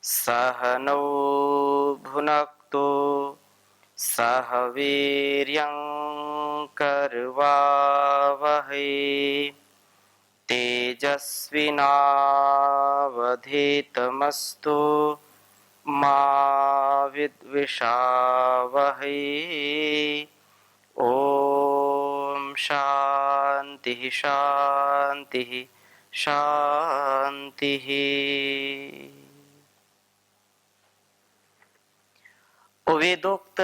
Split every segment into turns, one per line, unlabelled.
सह नौ भुनक्तु सह वीर्यं करवावहै तेजस्विनावधीतमस्तु मा विद्विषावहै। ओम शांति शांति शांति। वेदोक्त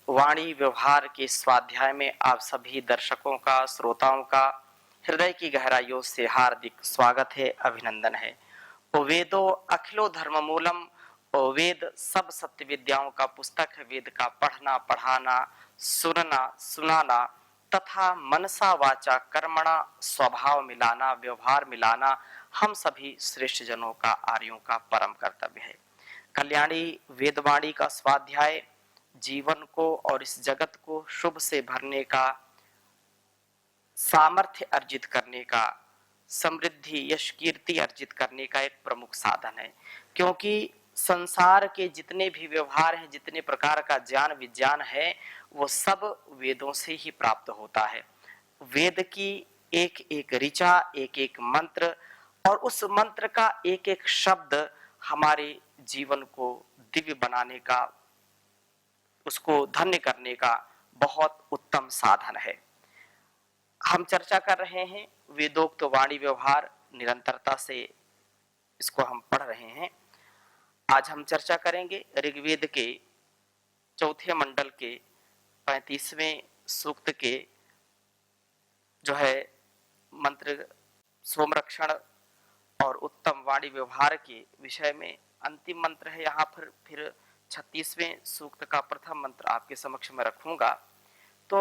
वाणी व्यवहार के स्वाध्याय में आप सभी दर्शकों का, श्रोताओं का हृदय की गहराइयों से हार्दिक स्वागत है, अभिनंदन है। वेदो अखिलो धर्ममूलम, वेद सब सत्य विद्याओं का पुस्तक है। वेद का पढ़ना, पढ़ाना, सुनना, सुनाना तथा मनसा वाचा कर्मणा स्वभाव मिलाना, व्यवहार मिलाना हम सभी श्रेष्ठ जनों का, आर्यों का परम कर्तव्य है। कल्याणी वेदवाणी का स्वाध्याय जीवन को और इस जगत को शुभ से भरने का, सामर्थ्य अर्जित करने का, समृद्धि, यश, कीर्ति अर्जित करने का एक प्रमुख साधन है। क्योंकि संसार के जितने भी व्यवहार हैं, जितने प्रकार का ज्ञान विज्ञान है, वो सब वेदों से ही प्राप्त होता है। वेद की एक एक ऋचा, एक एक मंत्र और उस मंत्र का एक एक शब्द हमारे जीवन को दिव्य बनाने का, उसको धन्य करने का बहुत उत्तम साधन है। हम चर्चा कर रहे हैं वेदोक्त वाणी व्यवहार, निरंतरता से इसको हम पढ़ रहे हैं। आज हम चर्चा करेंगे ऋग्वेद के चौथे मंडल के 35वें सूक्त के जो है मंत्र सोमरक्षण और उत्तम वाणी व्यवहार के विषय में। अंतिम मंत्र है यहाँ पर। फिर 36वें सूक्त का प्रथम मंत्र आपके समक्ष में रखूंगा। तो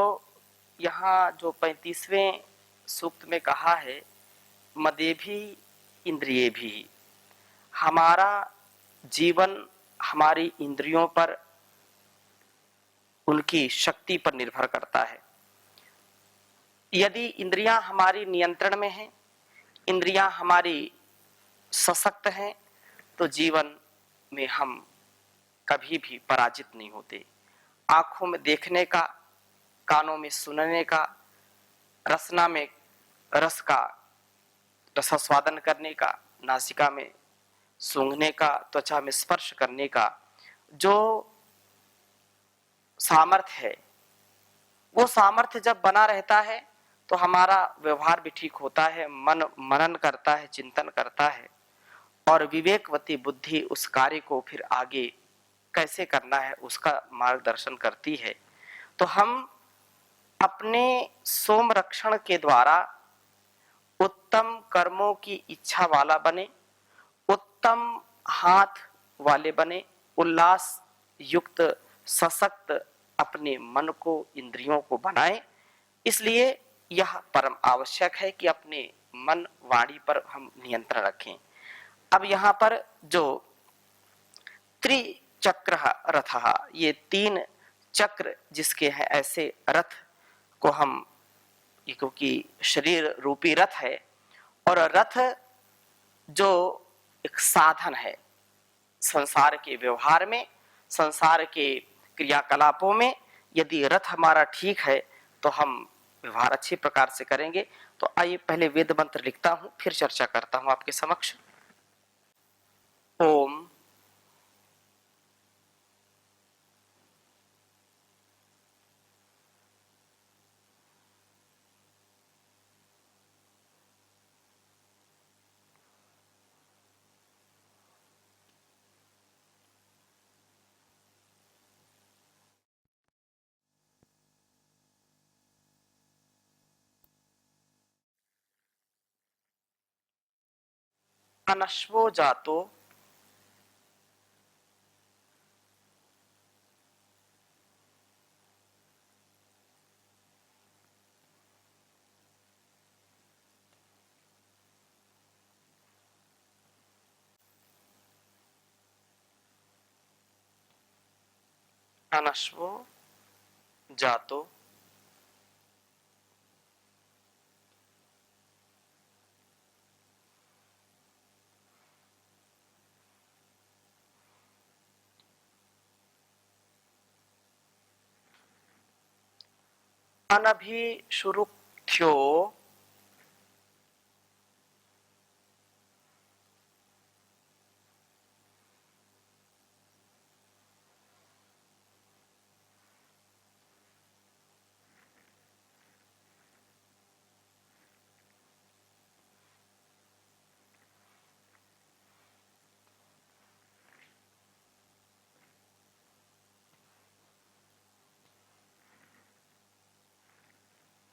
यहाँ जो 35वें सूक्त में कहा है, मदे भी इंद्रिये भी, हमारा जीवन हमारी इंद्रियों पर, उनकी शक्ति पर निर्भर करता है। यदि इंद्रियां हमारी नियंत्रण में हैं, इंद्रियां हमारी सशक्त हैं, तो जीवन में हम कभी भी पराजित नहीं होते। आंखों में देखने का, कानों में सुनने का, रसना में रस का रसास्वादन करने का, नासिका में सूंघने का, त्वचा में स्पर्श करने का जो सामर्थ्य है, वो सामर्थ्य जब बना रहता है तो हमारा व्यवहार भी ठीक होता है। मन मनन करता है, चिंतन करता है और विवेकवती बुद्धि उस कार्य को फिर आगे कैसे करना है उसका मार्गदर्शन करती है। तो हम अपने सोम रक्षण के द्वारा उत्तम कर्मों की इच्छा वाला बने, उत्तम हाथ वाले बने, उल्लास युक्त सशक्त अपने मन को, इंद्रियों को बनाए। इसलिए यह परम आवश्यक है कि अपने मन वाणी पर हम नियंत्रण रखें। अब यहाँ पर जो त्रिचक्र रथ, ये 3 चक्र जिसके हैं, ऐसे रथ को हम, क्योंकि शरीर रूपी रथ है और रथ जो एक साधन है संसार के व्यवहार में, संसार के क्रियाकलापों में, यदि रथ हमारा ठीक है तो हम व्यवहार अच्छे प्रकार से करेंगे। तो आइए पहले वेद मंत्र लिखता हूं, फिर चर्चा करता हूं आपके समक्ष। ओम अनश्वो जातो अनश्वो जातो अनभिषुरुक्थ्यो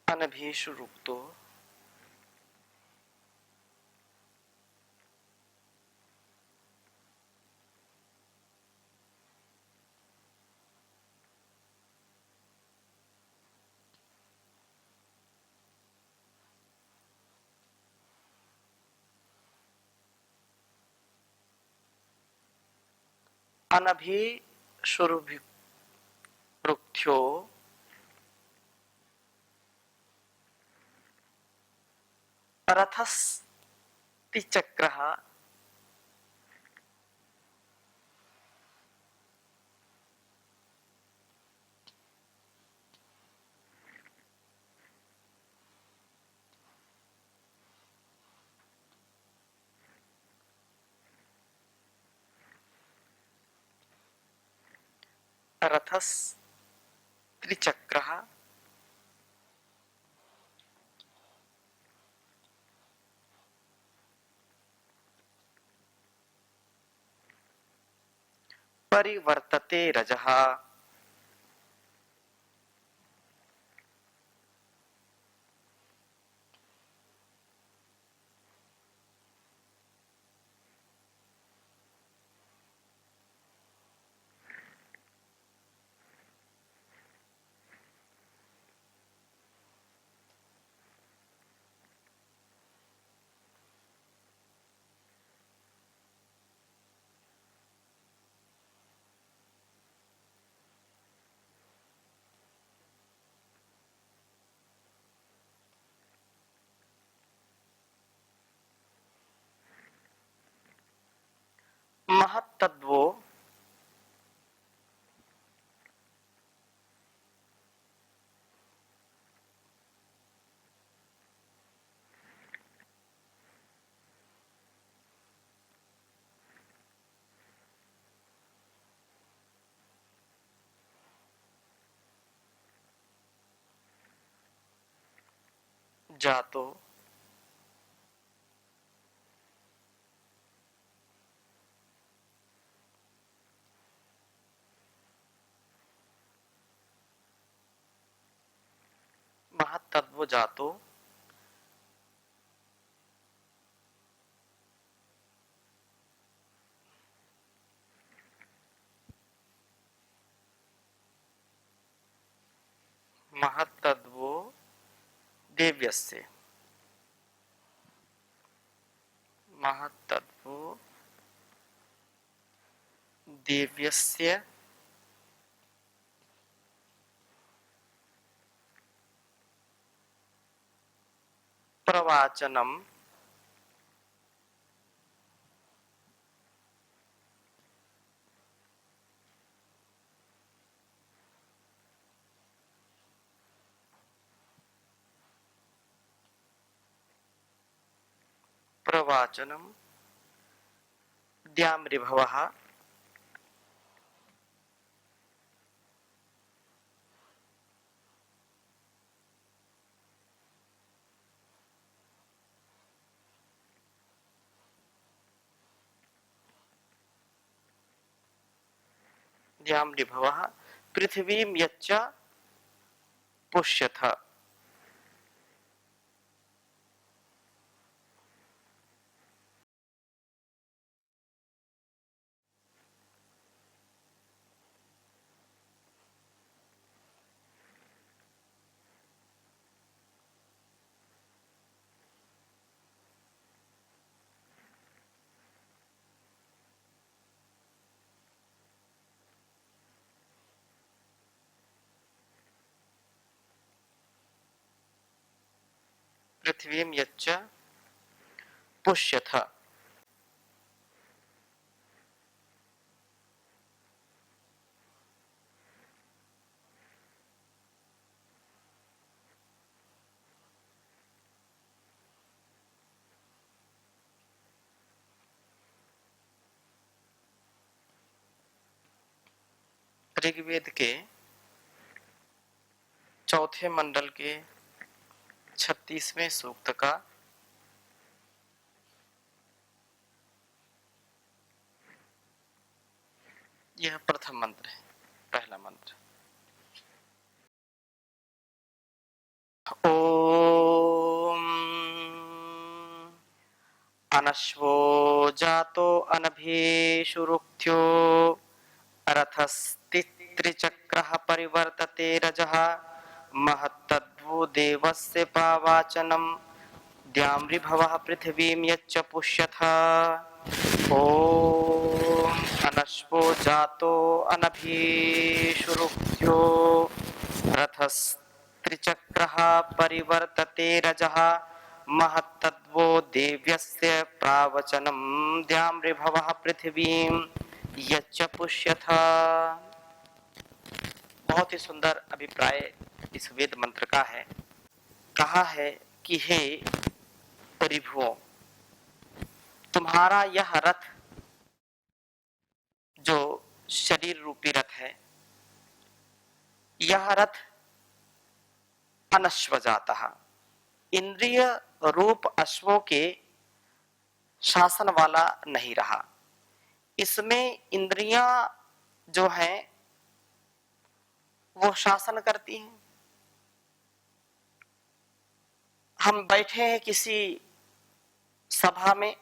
अनभिषुरुक्तो अनभिषुरुक्थ्यो रथस्तिचक्रः रथस्त्रिचक्रः परिवर्तते रजः महत्तद्वो जातो महत्तद्वो जातो महत्तद्वो देव्यस्य महत्तद्वो देव्यस्य प्रवाचनम प्रवाचनम द्यामृभवः द्यामृभवः पृथ्वीं यच्च पुष्यथ पृथ्वीं यच्च पुष्यथ ऋग्वेद के चौथे मंडल के 36वें सूक्त का यह प्रथम मंत्र है, पहला मंत्र। ओम अनश्वो जातो अनभेषुरुक्थ्यो रथस्तित्रिचक्रः परिवर्तते रजः महत्तद्वो देवस्य पावाचनं द्यामृभवः पृथिवीं यच्च पुष्यथ। ओम अनश्वो जातो अनभेषुरुक्थ्यो रथस्त्रिचक्रः परिवर्तते रजः महत्तद्वो देव्यस्य प्रावचनं द्यामृभवः पृथिवीं यच्च पुष्यथ। बहुत ही सुंदर अभिप्राय इस वेद मंत्र का है। कहा है कि हे परिभुओं, तुम्हारा यह रथ जो शरीर रूपी रथ है, यह रथ अनश्व जातः, इंद्रिय रूप अश्वों के शासन वाला नहीं रहा। इसमें इंद्रियां जो हैं वो शासन करती हैं। हम बैठे हैं किसी सभा में,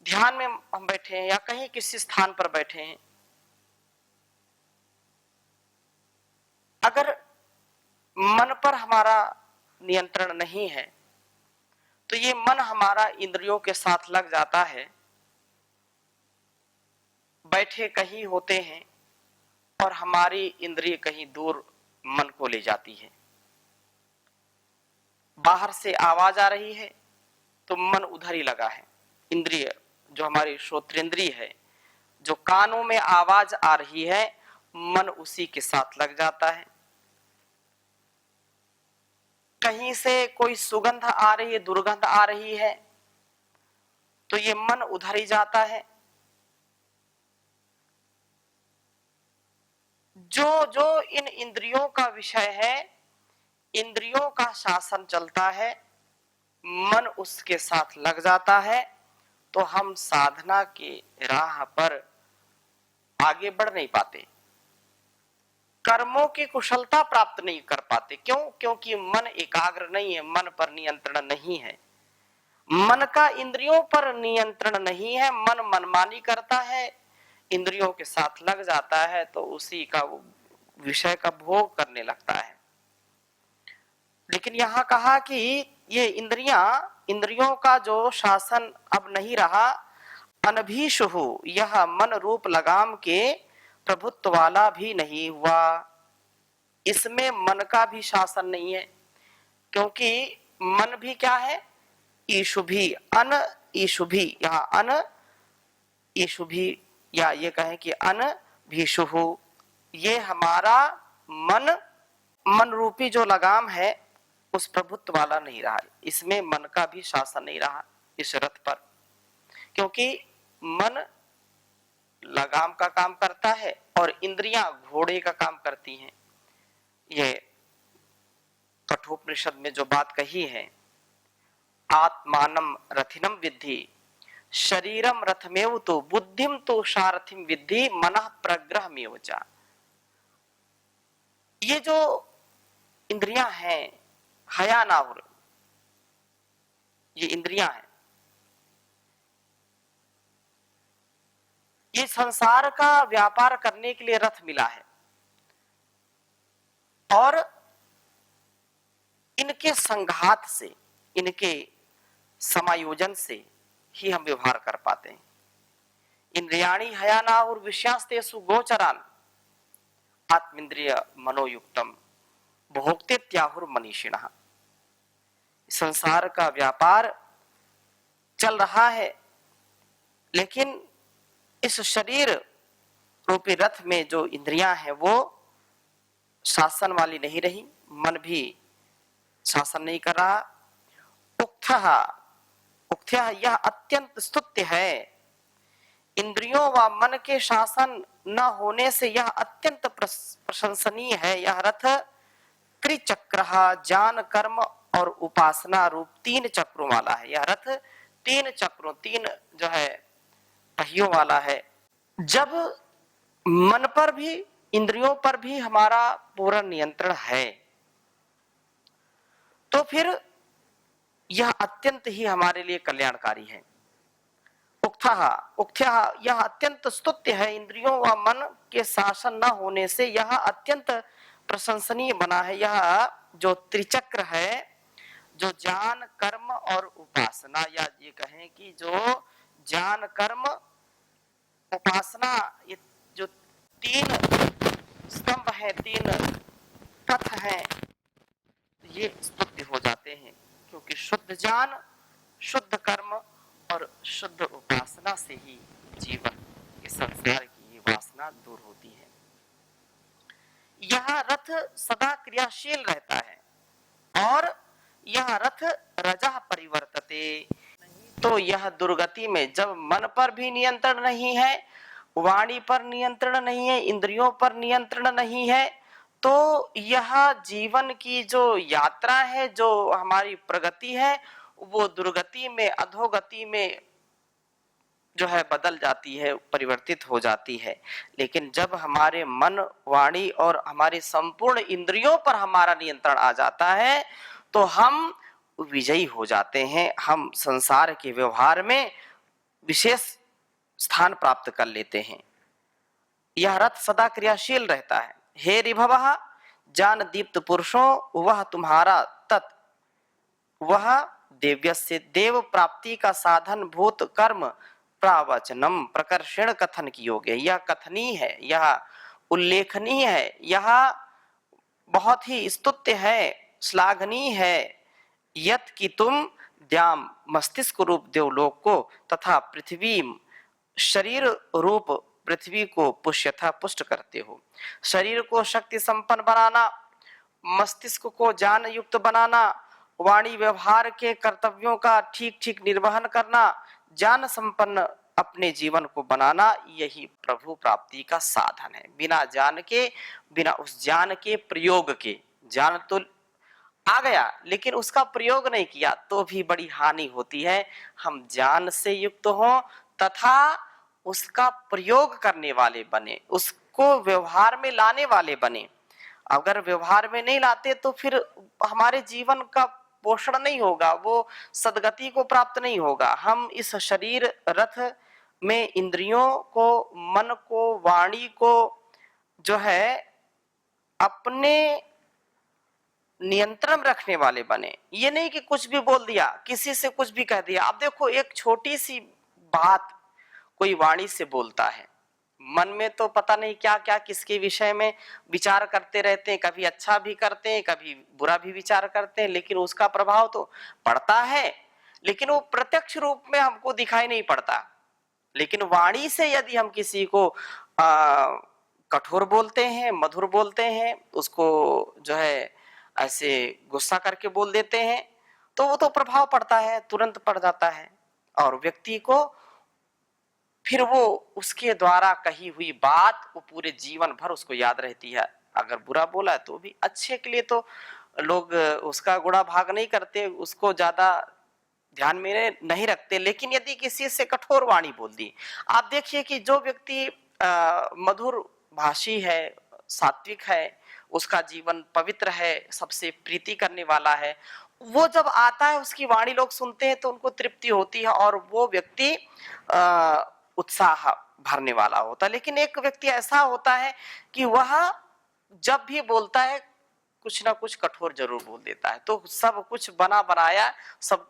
ध्यान में हम बैठे हैं या कहीं किसी स्थान पर बैठे हैं, अगर मन पर हमारा नियंत्रण नहीं है तो ये मन हमारा इंद्रियों के साथ लग जाता है, बैठे कहीं होते हैं और हमारी इंद्रिय कहीं दूर मन को ले जाती है। बाहर से आवाज आ रही है तो मन उधर ही लगा है। इंद्रिय जो हमारी श्रोत्रेंद्रिय है, जो कानों में आवाज आ रही है, मन उसी के साथ लग जाता है। कहीं से कोई सुगंध आ रही है, दुर्गंध आ रही है तो ये मन उधर ही जाता है। जो जो इन इंद्रियों का विषय है, इंद्रियों का शासन चलता है, मन उसके साथ लग जाता है, तो हम साधना के राह पर आगे बढ़ नहीं पाते, कर्मों की कुशलता प्राप्त नहीं कर पाते। क्यों? क्योंकि मन एकाग्र नहीं है, मन पर नियंत्रण नहीं है, मन का इंद्रियों पर नियंत्रण नहीं है, मन मनमानी करता है, इंद्रियों के साथ लग जाता है तो उसी का विषय का भोग करने लगता है। लेकिन यहां कहा कि ये इंद्रियों का जो शासन अब नहीं रहा, अनभीषुः, यह मन रूप लगाम के प्रभुत्व वाला भी नहीं हुआ। इसमें मन का भी शासन नहीं है, क्योंकि मन भी क्या है? ईशुभी, अन ईशुभी, यहाँ अन ईशुभी, या ये कहें कि अन भीषुः, ये हमारा मन रूपी जो लगाम है उस प्रभुत्व वाला नहीं रहा। इसमें मन का भी शासन नहीं रहा इस रथ पर, क्योंकि मन लगाम का काम करता है और इंद्रियां घोड़े का काम करती हैं। ये कठोपनिषद में जो बात कही है, आत्मानम रथिनम विद्धि शरीरम रथमेव तो बुद्धिम तो सारथिम विद्धि मनः प्रग्रहमेव च। ये जो इंद्रियां हैं, हयानाहुर, ये इंद्रियां हैं, ये संसार का व्यापार करने के लिए रथ मिला है और इनके संघात से, इनके समायोजन से ही हम व्यवहार कर पाते हैं। इंद्रियाणि हयानाहुर विषयांस्तेषु गोचरान आत्मेन्द्रिय मनोयुक्तम भोक्तेत्याहुर मनीषिणः। संसार का व्यापार चल रहा है, लेकिन इस शरीर रूपी रथ में जो इंद्रियां हैं वो शासन वाली नहीं रही, मन भी शासन नहीं कर रहा। उक्थः, यह अत्यंत स्तुत्य है, इंद्रियों व मन के शासन न होने से यह अत्यंत प्रशंसनीय है। यह रथ त्रिचक्र, ज्ञान, कर्म और उपासना रूप 3 चक्रों वाला है। यह रथ 3 चक्रों, 3 जो है पहियों वाला है। जब मन पर भी, इंद्रियों पर भी हमारा पूरा नियंत्रण है, तो फिर यह अत्यंत ही हमारे लिए कल्याणकारी है। उक्थ्यः यह अत्यंत स्तुत्य है। इंद्रियों व मन के शासन न होने से यह अत्यंत प्रशंसनीय बना है। यह जो त्रिचक्र है, जो ज्ञान, कर्म और उपासना, या ये कहें कि जो ज्ञान, कर्म, उपासना, ये जो 3 स्तंभ है, 3 तथ है, ये स्तुत्य हो जाते हैं। क्योंकि शुद्ध ज्ञान, शुद्ध कर्म और शुद्ध उपासना से ही जीवन के संसार की वासना दूर होती है। यह रथ सदा क्रियाशील रहता है और यह रथ रजः परिवर्तते। तो यह दुर्गति में, जब मन पर भी नियंत्रण नहीं है, वाणी पर नियंत्रण नहीं है, इंद्रियों पर नियंत्रण नहीं है, तो यह जीवन की जो यात्रा है, जो हमारी प्रगति है, वो दुर्गति में, अधोगति में जो है बदल जाती है, परिवर्तित हो जाती है। लेकिन जब हमारे मन, वाणी और हमारी संपूर्ण इंद्रियों पर हमारा नियंत्रण आ जाता है, तो हम विजयी हो जाते हैं। हम संसार के व्यवहार में विशेष स्थान प्राप्त कर लेते हैं। यह रथ सदा क्रियाशील रहता है। हे ऋभवः, जान दीप्त पुरुषों, वह तुम्हारा तत्, वह देव्यस्य, देव प्राप्ति का साधन भूत कर्म प्रवचनम प्रकर्षण कथन की योग्य। यह कथनीय है, यह उल्लेखनीय है, यह बहुत ही स्तुत्य है, श्लाघनीय है। यत कि तुम द्याम, मस्तिष्क रूप देवलोक को, तथा पृथ्वी, शरीर रूप पृथ्वी को पुष्यथा पुष्ट करते हो। शरीर को शक्ति संपन्न बनाना, मस्तिष्क को ज्ञान युक्त बनाना, वाणी व्यवहार के कर्तव्यों का ठीक ठीक निर्वहन करना, ज्ञान संपन्न अपने जीवन को बनाना, यही प्रभु प्राप्ति का साधन है। बिना ज्ञान के, बिना उस ज्ञान के प्रयोग के, ज्ञान तो आ गया लेकिन उसका प्रयोग नहीं किया तो भी बड़ी हानि होती है। हम ज्ञान से युक्त हों तथा उसका प्रयोग करने वाले बने, उसको व्यवहार में लाने वाले बने। अगर व्यवहार में नहीं लाते तो फिर हमारे जीवन का पोषण नहीं होगा, वो सदगति को प्राप्त नहीं होगा। हम इस शरीर रथ में इंद्रियों को, मन को, वाणी को जो है अपने नियंत्रण रखने वाले बने। ये नहीं कि कुछ भी बोल दिया, किसी से कुछ भी कह दिया। आप देखो, एक छोटी सी बात कोई वाणी से बोलता है, मन में तो पता नहीं क्या क्या किसके विषय में विचार करते रहते हैं, कभी अच्छा भी करते हैं, कभी बुरा भी विचार करते हैं, लेकिन उसका प्रभाव तो पड़ता है, लेकिन वो प्रत्यक्ष रूप में हमको दिखाई नहीं पड़ता। लेकिन वाणी से यदि हम किसी को कठोर बोलते हैं, मधुर बोलते हैं, उसको जो है ऐसे गुस्सा करके बोल देते हैं, तो वो तो प्रभाव पड़ता है, तुरंत पड़ जाता है, और व्यक्ति को फिर वो उसके द्वारा कही हुई बात वो पूरे जीवन भर उसको याद रहती है। अगर बुरा बोला तो भी, अच्छे के लिए तो लोग उसका गुणा भाग नहीं करते, उसको ज्यादा ध्यान में नहीं रखते। लेकिन यदि किसी से कठोर वाणी बोल दी, आप देखिए कि जो व्यक्ति मधुर भाषी है, सात्विक है, उसका जीवन पवित्र है, सबसे प्रीति करने वाला है, वो जब आता है उसकी वाणी लोग सुनते हैं तो उनको तृप्ति होती है और वो व्यक्ति उत्साह भरने वाला होता है। लेकिन एक व्यक्ति ऐसा होता है कि वह जब भी बोलता है कुछ ना कुछ कठोर जरूर बोल देता है। तो सब कुछ बना बनाया, सब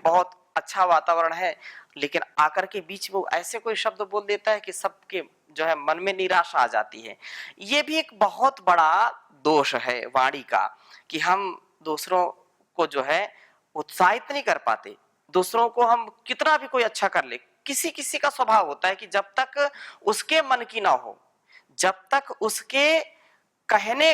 बहुत अच्छा वातावरण है, लेकिन आकर के बीच में ऐसे कोई शब्द बोल देता है कि सबके जो है मन में निराशा आ जाती है। ये भी एक बहुत बड़ा दोष है वाणी का, कि हम दूसरों को जो है उत्साहित नहीं कर पाते। दूसरों को हम कितना भी कोई अच्छा कर ले, किसी किसी का स्वभाव होता है कि जब तक उसके मन की ना हो, जब तक उसके कहने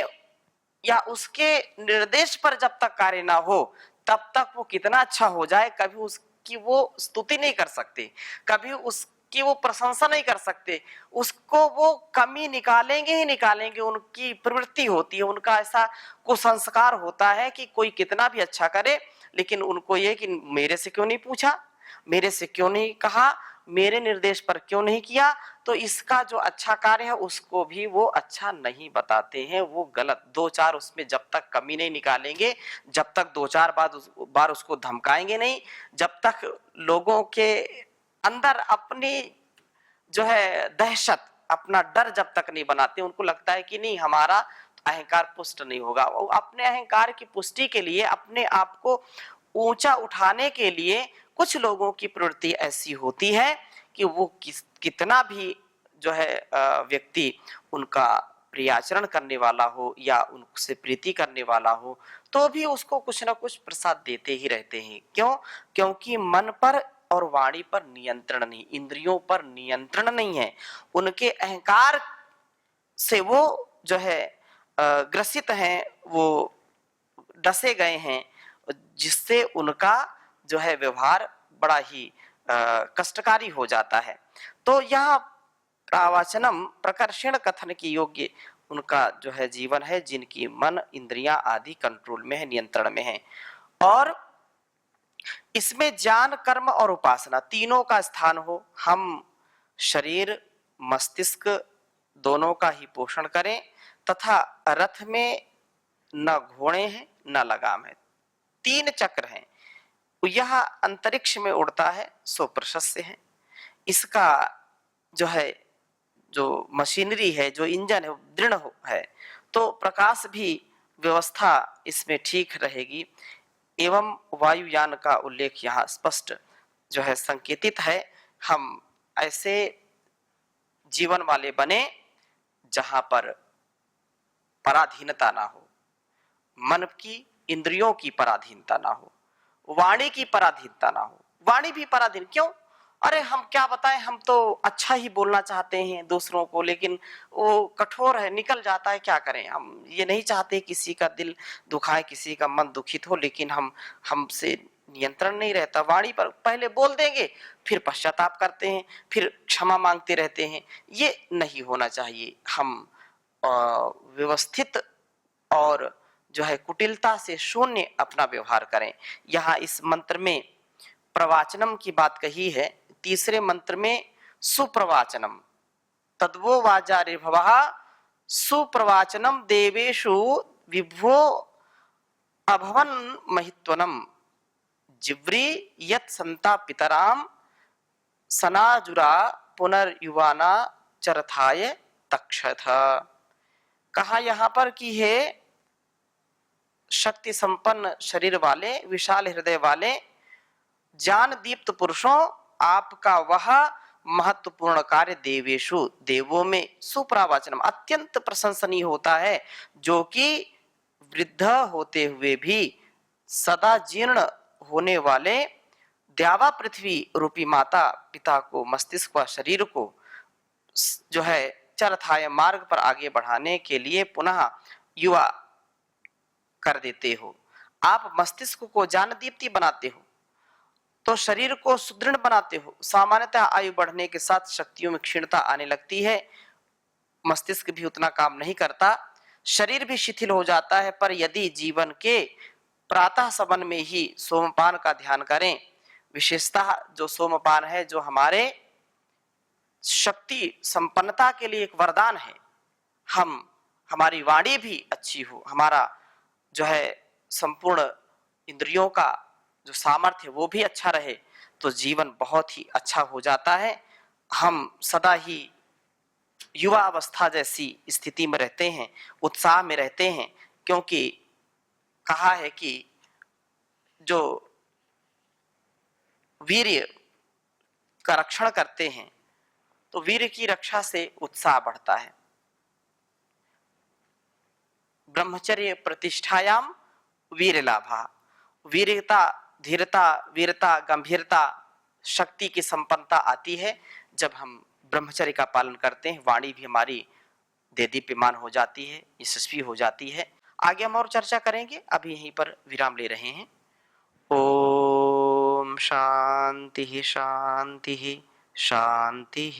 या उसके निर्देश पर जब तक कार्य ना हो, तब तक वो कितना अच्छा हो जाए, कभी उसकी वो स्तुति नहीं कर सकते, कभी उस कि वो प्रशंसा नहीं कर सकते, उसको वो कमी निकालेंगे ही निकालेंगे। उनकी प्रवृत्ति होती है, उनका ऐसा कुसंस्कार होता है कि कोई कितना भी अच्छा करे, लेकिन उनको ये कि मेरे से क्यों नहीं पूछा, मेरे से क्यों नहीं कहा, मेरे निर्देश पर क्यों नहीं किया। तो इसका जो अच्छा कार्य है उसको भी वो अच्छा नहीं बताते हैं, वो गलत। दो चार उसमें जब तक कमी नहीं निकालेंगे, जब तक दो चार बार उसको धमकाएंगे नहीं, जब तक लोगों के अंदर अपनी जो है दहशत, अपना डर जब तक नहीं बनाते, उनको लगता है कि नहीं हमारा अहंकार पुष्ट नहीं होगा। वो अपने अहंकार की पुष्टि के लिए, अपने आप को ऊंचा उठाने के लिए कुछ लोगों की प्रवृत्ति ऐसी होती है कि वो कितना भी जो है व्यक्ति उनका प्रियाचरण करने वाला हो या उनसे प्रीति करने वाला हो, तो भी उसको कुछ ना कुछ प्रसाद देते ही रहते हैं। क्यों? क्योंकि मन पर और वाणी पर नियंत्रण नहीं, इंद्रियों पर नियंत्रण नहीं है। उनके अहंकार से वो जो है ग्रसित हैं, वो डसे गए हैं, जिससे उनका जो है व्यवहार बड़ा ही कष्टकारी हो जाता है। तो यह प्रावाचनम प्रकर्षण कथन की योग्य उनका जो है जीवन है, जिनकी मन इंद्रियां आदि कंट्रोल में है, नियंत्रण में है। और इसमें ज्ञान, कर्म और उपासना तीनों का स्थान हो। हम शरीर मस्तिष्क दोनों का ही पोषण करें, तथा रथ में न घोड़े हैं न लगाम है, तीन चक्र हैं। यह अंतरिक्ष में उड़ता है, सो प्रशस्य है। इसका जो है जो मशीनरी है, जो इंजन है, दृढ़ है, तो प्रकाश भी व्यवस्था इसमें ठीक रहेगी। एवं वायुयान का उल्लेख यहाँ स्पष्ट जो है संकेतित है। हम ऐसे जीवन वाले बने जहां पर पराधीनता ना हो, मन की इंद्रियों की पराधीनता ना हो, वाणी की पराधीनता ना हो। वाणी भी पराधीन क्यों? अरे हम क्या बताएं, हम तो अच्छा ही बोलना चाहते हैं दूसरों को, लेकिन वो कठोर है, निकल जाता है, क्या करें। हम ये नहीं चाहते किसी का दिल दुखाए, किसी का मन दुखित हो, लेकिन हमसे नियंत्रण नहीं रहता। वाणी पर पहले बोल देंगे, फिर पश्चाताप करते हैं, फिर क्षमा मांगते रहते हैं। ये नहीं होना चाहिए। हम व्यवस्थित और जो है कुटिलता से शून्य अपना व्यवहार करें। यहाँ इस मंत्र में प्रवाचनम की बात कही है। तीसरे मंत्र में सुप्रवाचनम, तद्वो वाचार्यभवः सुप्रवाचनम देवेषु विभो अभवन महित्वनम जिव्री यत् संता पितराम सनाजुरा पुनर्युवाना चरथाय तक्षथ। कहा यहाँ पर कि है शक्ति संपन्न शरीर वाले, विशाल हृदय वाले, ज्ञान दीप्त पुरुषों, आपका वह महत्वपूर्ण कार्य देवेशु देवों में सुप्रवाचनम अत्यंत प्रशंसनीय होता है, जो कि वृद्ध होते हुए भी सदा जीर्ण होने वाले द्यावा पृथ्वी रूपी माता पिता को, मस्तिष्क व शरीर को जो है चरथाय मार्ग पर आगे बढ़ाने के लिए पुनः युवा कर देते हो। आप मस्तिष्क को ज्ञान दीप्ति बनाते हो, तो शरीर को सुदृढ़ बनाते हो। सामान्यतः आयु बढ़ने के साथ शक्तियों में क्षीणता आने लगती है, मस्तिष्क भी उतना काम नहीं करता, शरीर भी शिथिल हो जाता है। पर यदि जीवन के प्रातः सवन में ही सोमपान का ध्यान करें, विशेषतः जो सोमपान है, जो हमारे शक्ति संपन्नता के लिए एक वरदान है, हमारी वाणी भी अच्छी हो, हमारा जो है संपूर्ण इंद्रियों का जो सामर्थ्य वो भी अच्छा रहे, तो जीवन बहुत ही अच्छा हो जाता है। हम सदा ही युवा अवस्था जैसी स्थिति में रहते हैं, उत्साह में रहते हैं, क्योंकि कहा है कि जो वीर्य का रक्षण करते हैं, तो वीर्य की रक्षा से उत्साह बढ़ता है। ब्रह्मचर्य प्रतिष्ठायाम वीर लाभा, वीरता, धीरता, वीरता, गंभीरता, शक्ति की संपन्नता आती है जब हम ब्रह्मचर्य का पालन करते हैं। वाणी भी हमारी देदीप्यमान हो जाती है, यशस्वी हो जाती है। आगे हम और चर्चा करेंगे, अभी यहीं पर विराम ले रहे हैं। ओम शांति शांति शांति।